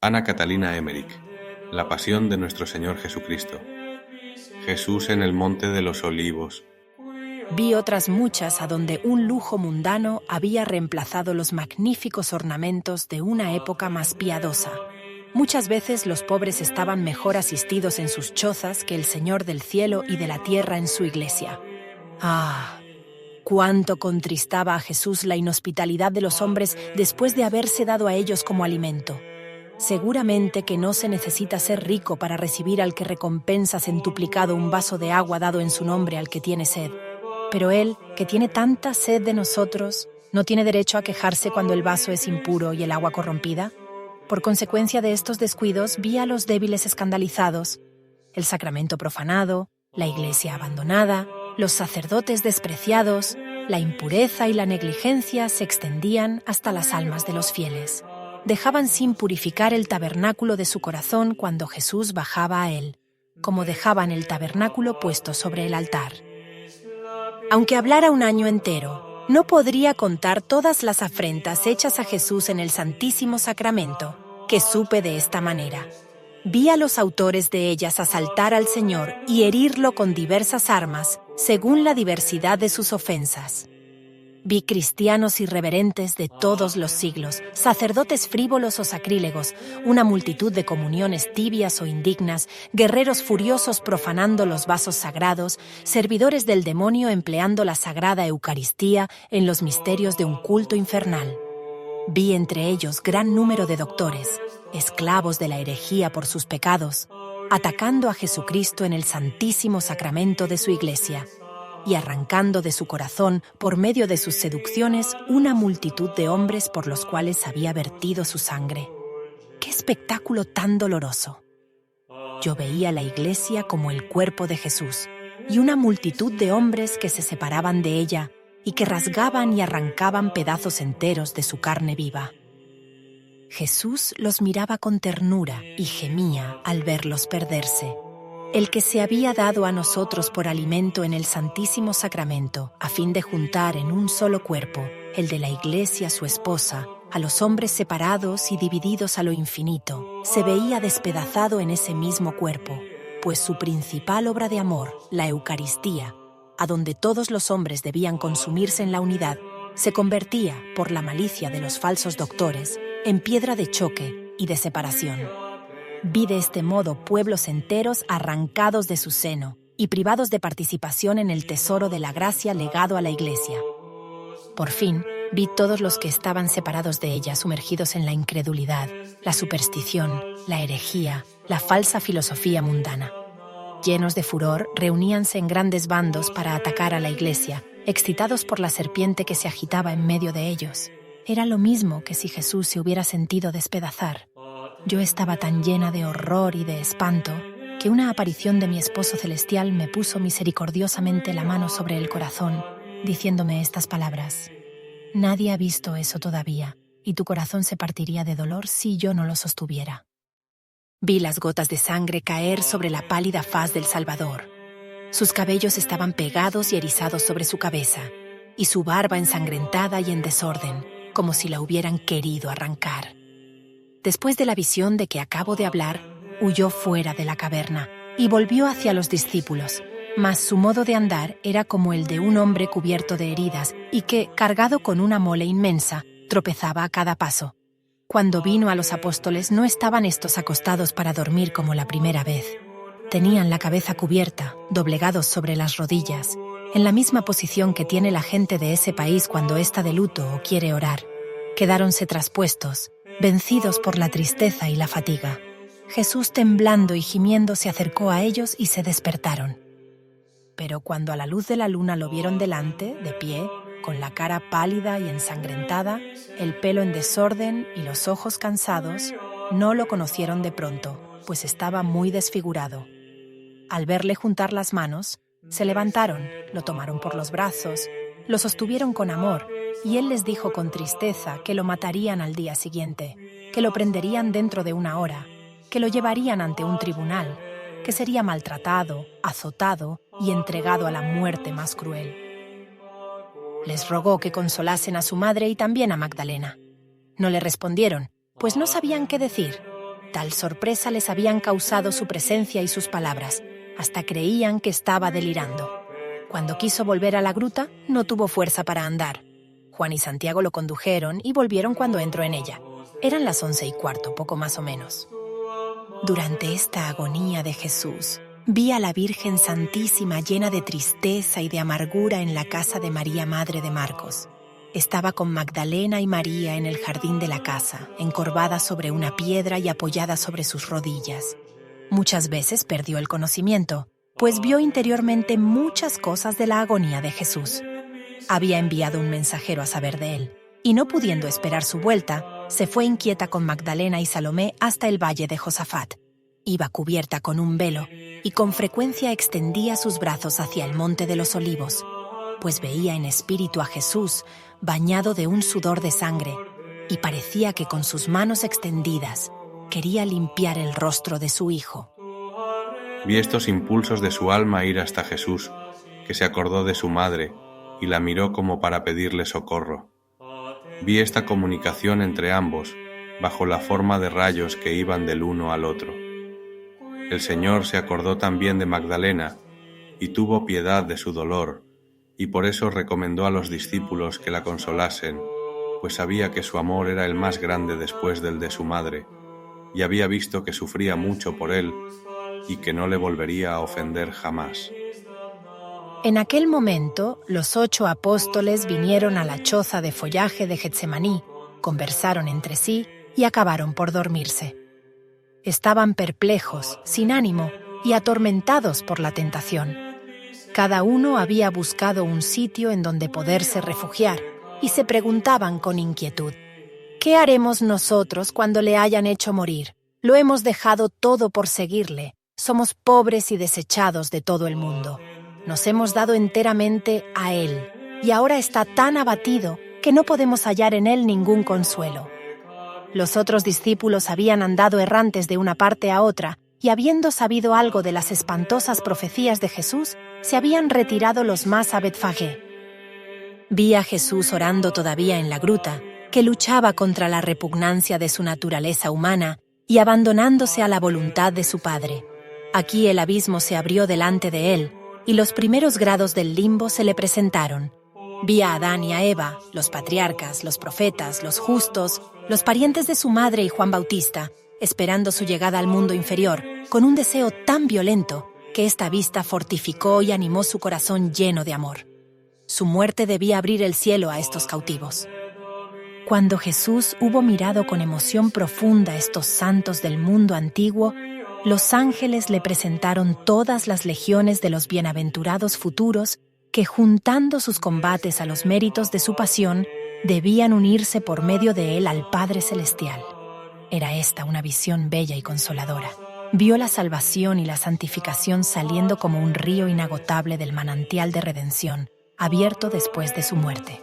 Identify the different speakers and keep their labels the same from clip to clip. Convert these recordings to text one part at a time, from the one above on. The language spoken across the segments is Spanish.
Speaker 1: Ana Catalina Emmerich, La Pasión de nuestro Señor Jesucristo. Jesús en el Monte de los Olivos.
Speaker 2: Vi otras muchas a donde un lujo mundano había reemplazado los magníficos ornamentos de una época más piadosa. Muchas veces los pobres estaban mejor asistidos en sus chozas que el Señor del cielo y de la tierra en su iglesia. ¡Ah! Cuánto contristaba a Jesús la inhospitalidad de los hombres después de haberse dado a ellos como alimento. Seguramente que no se necesita ser rico para recibir al que recompensa centuplicado un vaso de agua dado en su nombre al que tiene sed. Pero él, que tiene tanta sed de nosotros, ¿no tiene derecho a quejarse cuando el vaso es impuro y el agua corrompida? Por consecuencia de estos descuidos, vi a los débiles escandalizados, el sacramento profanado, la iglesia abandonada, los sacerdotes despreciados, la impureza y la negligencia se extendían hasta las almas de los fieles. Dejaban sin purificar el tabernáculo de su corazón cuando Jesús bajaba a él, como dejaban el tabernáculo puesto sobre el altar. Aunque hablara un año entero, no podría contar todas las afrentas hechas a Jesús en el Santísimo Sacramento, que supe de esta manera. Vi a los autores de ellas asaltar al Señor y herirlo con diversas armas, según la diversidad de sus ofensas. Vi cristianos irreverentes de todos los siglos, sacerdotes frívolos o sacrílegos, una multitud de comuniones tibias o indignas, guerreros furiosos profanando los vasos sagrados, servidores del demonio empleando la sagrada Eucaristía en los misterios de un culto infernal. Vi entre ellos gran número de doctores, esclavos de la herejía por sus pecados, atacando a Jesucristo en el Santísimo Sacramento de su Iglesia, y arrancando de su corazón, por medio de sus seducciones, una multitud de hombres por los cuales había vertido su sangre. ¡Qué espectáculo tan doloroso! Yo veía la iglesia como el cuerpo de Jesús, y una multitud de hombres que se separaban de ella, y que rasgaban y arrancaban pedazos enteros de su carne viva. Jesús los miraba con ternura y gemía al verlos perderse. El que se había dado a nosotros por alimento en el Santísimo Sacramento, a fin de juntar en un solo cuerpo, el de la Iglesia su esposa, a los hombres separados y divididos a lo infinito, se veía despedazado en ese mismo cuerpo, pues su principal obra de amor, la Eucaristía, a donde todos los hombres debían consumirse en la unidad, se convertía, por la malicia de los falsos doctores, en piedra de choque y de separación. Vi de este modo pueblos enteros arrancados de su seno y privados de participación en el tesoro de la gracia legado a la Iglesia. Por fin, vi todos los que estaban separados de ella sumergidos en la incredulidad, la superstición, la herejía, la falsa filosofía mundana. Llenos de furor, reuníanse en grandes bandos para atacar a la Iglesia, excitados por la serpiente que se agitaba en medio de ellos. Era lo mismo que si Jesús se hubiera sentido despedazar. Yo estaba tan llena de horror y de espanto que una aparición de mi esposo celestial me puso misericordiosamente la mano sobre el corazón, diciéndome estas palabras: «Nadie ha visto eso todavía, y tu corazón se partiría de dolor si yo no lo sostuviera». Vi las gotas de sangre caer sobre la pálida faz del Salvador. Sus cabellos estaban pegados y erizados sobre su cabeza, y su barba ensangrentada y en desorden, como si la hubieran querido arrancar. Después de la visión de que acabo de hablar, huyó fuera de la caverna y volvió hacia los discípulos, mas su modo de andar era como el de un hombre cubierto de heridas y que, cargado con una mole inmensa, tropezaba a cada paso. Cuando vino a los apóstoles no estaban estos acostados para dormir como la primera vez. Tenían la cabeza cubierta, doblegados sobre las rodillas, en la misma posición que tiene la gente de ese país cuando está de luto o quiere orar. Quedáronse traspuestos, vencidos por la tristeza y la fatiga. Jesús, temblando y gimiendo, se acercó a ellos y se despertaron. Pero cuando a la luz de la luna lo vieron delante, de pie, con la cara pálida y ensangrentada, el pelo en desorden y los ojos cansados, no lo conocieron de pronto, pues estaba muy desfigurado. Al verle juntar las manos, se levantaron, lo tomaron por los brazos, lo sostuvieron con amor, y él les dijo con tristeza que lo matarían al día siguiente, que lo prenderían dentro de una hora, que lo llevarían ante un tribunal, que sería maltratado, azotado y entregado a la muerte más cruel. Les rogó que consolasen a su madre y también a Magdalena. No le respondieron, pues no sabían qué decir. Tal sorpresa les habían causado su presencia y sus palabras, hasta creían que estaba delirando. Cuando quiso volver a la gruta, no tuvo fuerza para andar. Juan y Santiago lo condujeron y volvieron cuando entró en ella. Eran las 11:15, poco más o menos. Durante esta agonía de Jesús, vi a la Virgen Santísima llena de tristeza y de amargura en la casa de María, madre de Marcos. Estaba con Magdalena y María en el jardín de la casa, encorvada sobre una piedra y apoyada sobre sus rodillas. Muchas veces perdió el conocimiento, pues vio interiormente muchas cosas de la agonía de Jesús. Había enviado un mensajero a saber de él, y no pudiendo esperar su vuelta, se fue inquieta con Magdalena y Salomé hasta el valle de Josafat. Iba cubierta con un velo, y con frecuencia extendía sus brazos hacia el monte de los Olivos, pues veía en espíritu a Jesús bañado de un sudor de sangre, y parecía que con sus manos extendidas quería limpiar el rostro de su hijo.
Speaker 1: Vi estos impulsos de su alma ir hasta Jesús, que se acordó de su madre y la miró como para pedirle socorro. Vi esta comunicación entre ambos, bajo la forma de rayos que iban del uno al otro. El Señor se acordó también de Magdalena y tuvo piedad de su dolor, y por eso recomendó a los discípulos que la consolasen, pues sabía que su amor era el más grande después del de su madre, y había visto que sufría mucho por él y que no le volvería a ofender jamás.
Speaker 2: En aquel momento, los 8 apóstoles vinieron a la choza de follaje de Getsemaní, conversaron entre sí y acabaron por dormirse. Estaban perplejos, sin ánimo y atormentados por la tentación. Cada uno había buscado un sitio en donde poderse refugiar y se preguntaban con inquietud: ¿qué haremos nosotros cuando le hayan hecho morir? Lo hemos dejado todo por seguirle. Somos pobres y desechados de todo el mundo. Nos hemos dado enteramente a él, y ahora está tan abatido que no podemos hallar en él ningún consuelo. Los otros discípulos habían andado errantes de una parte a otra, y habiendo sabido algo de las espantosas profecías de Jesús, se habían retirado los más a Betfagé. Vi a Jesús orando todavía en la gruta, que luchaba contra la repugnancia de su naturaleza humana y abandonándose a la voluntad de su Padre. Aquí el abismo se abrió delante de él, y los primeros grados del limbo se le presentaron. Vi a Adán y a Eva, los patriarcas, los profetas, los justos, los parientes de su madre y Juan Bautista, esperando su llegada al mundo inferior, con un deseo tan violento que esta vista fortificó y animó su corazón lleno de amor. Su muerte debía abrir el cielo a estos cautivos. Cuando Jesús hubo mirado con emoción profunda estos santos del mundo antiguo, los ángeles le presentaron todas las legiones de los bienaventurados futuros que, juntando sus combates a los méritos de su pasión, debían unirse por medio de él al Padre Celestial. Era esta una visión bella y consoladora. Vio la salvación y la santificación saliendo como un río inagotable del manantial de redención, abierto después de su muerte.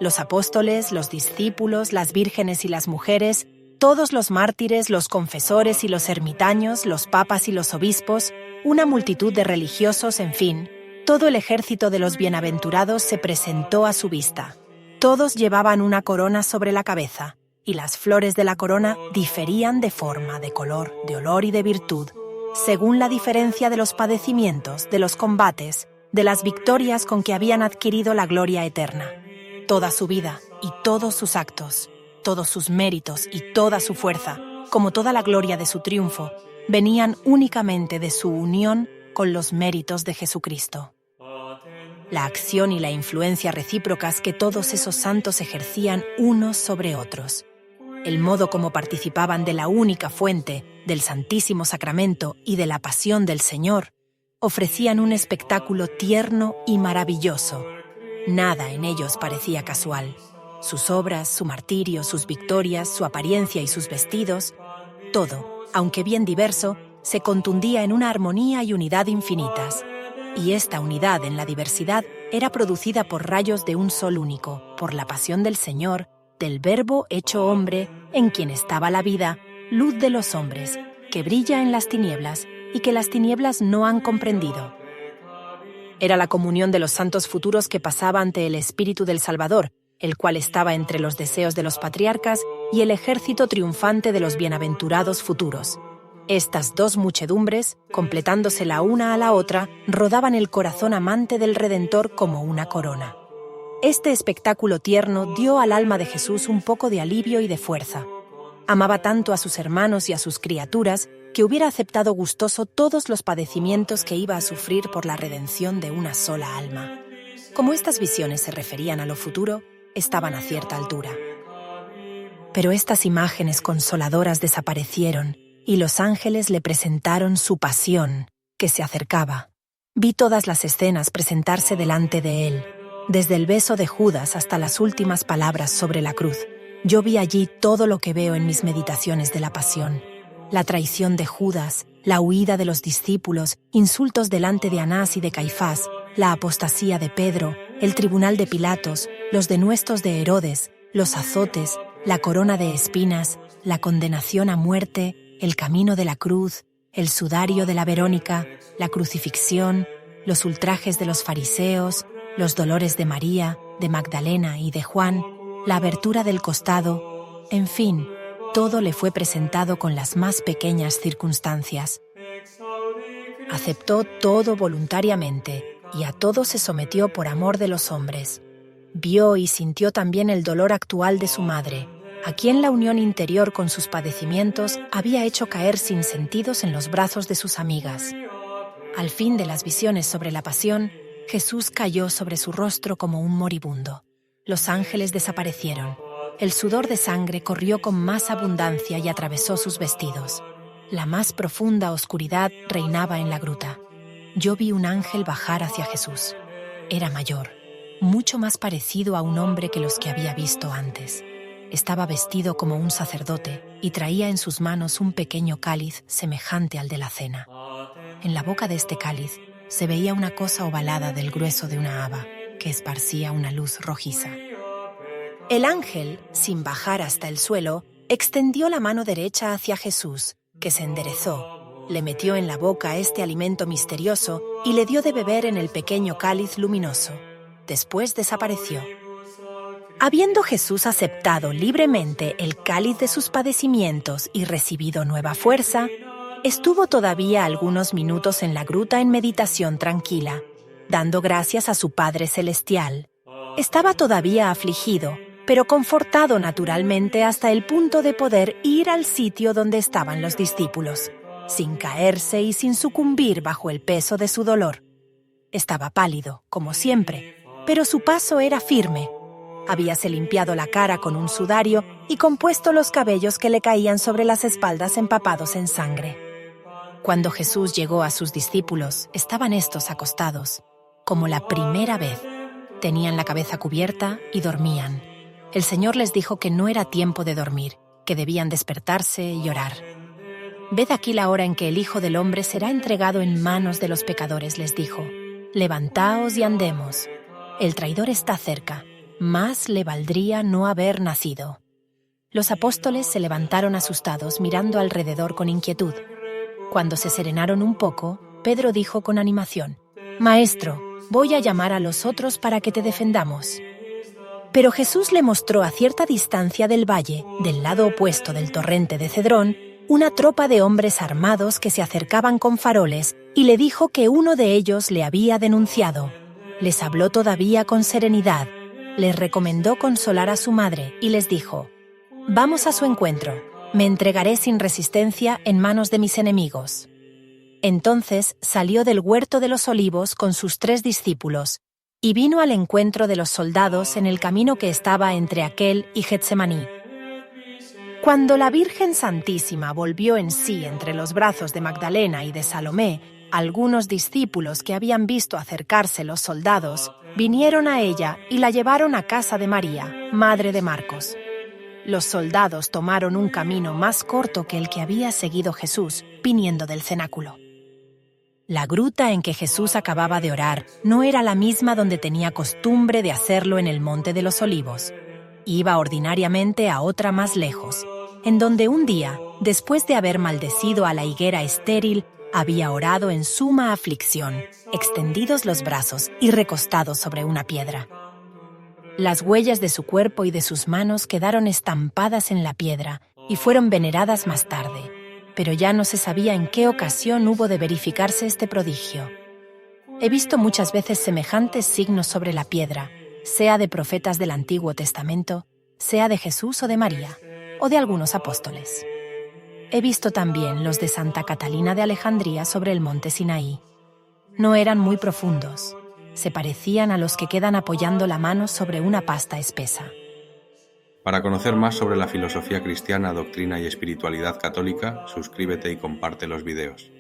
Speaker 2: Los apóstoles, los discípulos, las vírgenes y las mujeres, todos los mártires, los confesores y los ermitaños, los papas y los obispos, una multitud de religiosos, en fin, todo el ejército de los bienaventurados se presentó a su vista. Todos llevaban una corona sobre la cabeza, y las flores de la corona diferían de forma, de color, de olor y de virtud, según la diferencia de los padecimientos, de los combates, de las victorias con que habían adquirido la gloria eterna. Toda su vida y todos sus actos, todos sus méritos y toda su fuerza, como toda la gloria de su triunfo, venían únicamente de su unión con los méritos de Jesucristo. La acción y la influencia recíprocas que todos esos santos ejercían unos sobre otros, el modo como participaban de la única fuente, del Santísimo Sacramento y de la pasión del Señor, ofrecían un espectáculo tierno y maravilloso. Nada en ellos parecía casual. Sus obras, su martirio, sus victorias, su apariencia y sus vestidos, todo, aunque bien diverso, se contundía en una armonía y unidad infinitas. Y esta unidad en la diversidad era producida por rayos de un sol único, por la pasión del Señor, del Verbo hecho hombre, en quien estaba la vida, luz de los hombres, que brilla en las tinieblas y que las tinieblas no han comprendido. Era la comunión de los santos futuros que pasaba ante el Espíritu del Salvador, el cual estaba entre los deseos de los patriarcas y el ejército triunfante de los bienaventurados futuros. Estas dos muchedumbres, completándose la una a la otra, rodaban el corazón amante del Redentor como una corona. Este espectáculo tierno dio al alma de Jesús un poco de alivio y de fuerza. Amaba tanto a sus hermanos y a sus criaturas que hubiera aceptado gustoso todos los padecimientos que iba a sufrir por la redención de una sola alma. Como estas visiones se referían a lo futuro, estaban a cierta altura. Pero estas imágenes consoladoras desaparecieron y los ángeles le presentaron su pasión, que se acercaba. Vi todas las escenas presentarse delante de él, desde el beso de Judas hasta las últimas palabras sobre la cruz. Yo vi allí todo lo que veo en mis meditaciones de la pasión. La traición de Judas, la huida de los discípulos, insultos delante de Anás y de Caifás, la apostasía de Pedro, el tribunal de Pilatos, los denuestos de Herodes, los azotes, la corona de espinas, la condenación a muerte, el camino de la cruz, el sudario de la Verónica, la crucifixión, los ultrajes de los fariseos, los dolores de María, de Magdalena y de Juan, la abertura del costado, en fin, todo le fue presentado con las más pequeñas circunstancias. Aceptó todo voluntariamente y a todo se sometió por amor de los hombres. Vio y sintió también el dolor actual de su madre, a quien la unión interior con sus padecimientos había hecho caer sin sentidos en los brazos de sus amigas. Al fin de las visiones sobre la pasión, Jesús cayó sobre su rostro como un moribundo. Los ángeles desaparecieron. El sudor de sangre corrió con más abundancia y atravesó sus vestidos. La más profunda oscuridad reinaba en la gruta. Yo vi un ángel bajar hacia Jesús. Era mayor, mucho más parecido a un hombre que los que había visto antes. Estaba vestido como un sacerdote y traía en sus manos un pequeño cáliz semejante al de la cena. En la boca de este cáliz se veía una cosa ovalada del grueso de una haba, que esparcía una luz rojiza. El ángel, sin bajar hasta el suelo, extendió la mano derecha hacia Jesús, que se enderezó, le metió en la boca este alimento misterioso y le dio de beber en el pequeño cáliz luminoso. Después desapareció. Habiendo Jesús aceptado libremente el cáliz de sus padecimientos y recibido nueva fuerza, estuvo todavía algunos minutos en la gruta en meditación tranquila, dando gracias a su Padre Celestial. Estaba todavía afligido, pero confortado naturalmente hasta el punto de poder ir al sitio donde estaban los discípulos, sin caerse y sin sucumbir bajo el peso de su dolor. Estaba pálido, como siempre, pero su paso era firme. Habíase limpiado la cara con un sudario y compuesto los cabellos que le caían sobre las espaldas empapados en sangre. Cuando Jesús llegó a sus discípulos, estaban estos acostados, como la primera vez. Tenían la cabeza cubierta y dormían. El Señor les dijo que no era tiempo de dormir, que debían despertarse y orar. «Ved aquí la hora en que el Hijo del Hombre será entregado en manos de los pecadores», les dijo. «Levantaos y andemos. El traidor está cerca. Más le valdría no haber nacido». Los apóstoles se levantaron asustados, mirando alrededor con inquietud. Cuando se serenaron un poco, Pedro dijo con animación: «Maestro, voy a llamar a los otros para que te defendamos». Pero Jesús le mostró a cierta distancia del valle, del lado opuesto del torrente de Cedrón, una tropa de hombres armados que se acercaban con faroles y le dijo que uno de ellos le había denunciado. Les habló todavía con serenidad, les recomendó consolar a su madre y les dijo: «Vamos a su encuentro, me entregaré sin resistencia en manos de mis enemigos». Entonces salió del huerto de los olivos con sus 3 discípulos y vino al encuentro de los soldados en el camino que estaba entre aquel y Getsemaní. Cuando la Virgen Santísima volvió en sí entre los brazos de Magdalena y de Salomé, algunos discípulos que habían visto acercarse los soldados vinieron a ella y la llevaron a casa de María, madre de Marcos. Los soldados tomaron un camino más corto que el que había seguido Jesús, viniendo del cenáculo. La gruta en que Jesús acababa de orar no era la misma donde tenía costumbre de hacerlo en el Monte de los Olivos. Iba ordinariamente a otra más lejos, en donde un día, después de haber maldecido a la higuera estéril, había orado en suma aflicción, extendidos los brazos y recostado sobre una piedra. Las huellas de su cuerpo y de sus manos quedaron estampadas en la piedra y fueron veneradas más tarde, pero ya no se sabía en qué ocasión hubo de verificarse este prodigio. He visto muchas veces semejantes signos sobre la piedra, sea de profetas del Antiguo Testamento, sea de Jesús o de María, o de algunos apóstoles. He visto también los de Santa Catalina de Alejandría sobre el monte Sinaí. No eran muy profundos, se parecían a los que quedan apoyando la mano sobre una pasta espesa.
Speaker 1: Para conocer más sobre la filosofía cristiana, doctrina y espiritualidad católica, suscríbete y comparte los videos.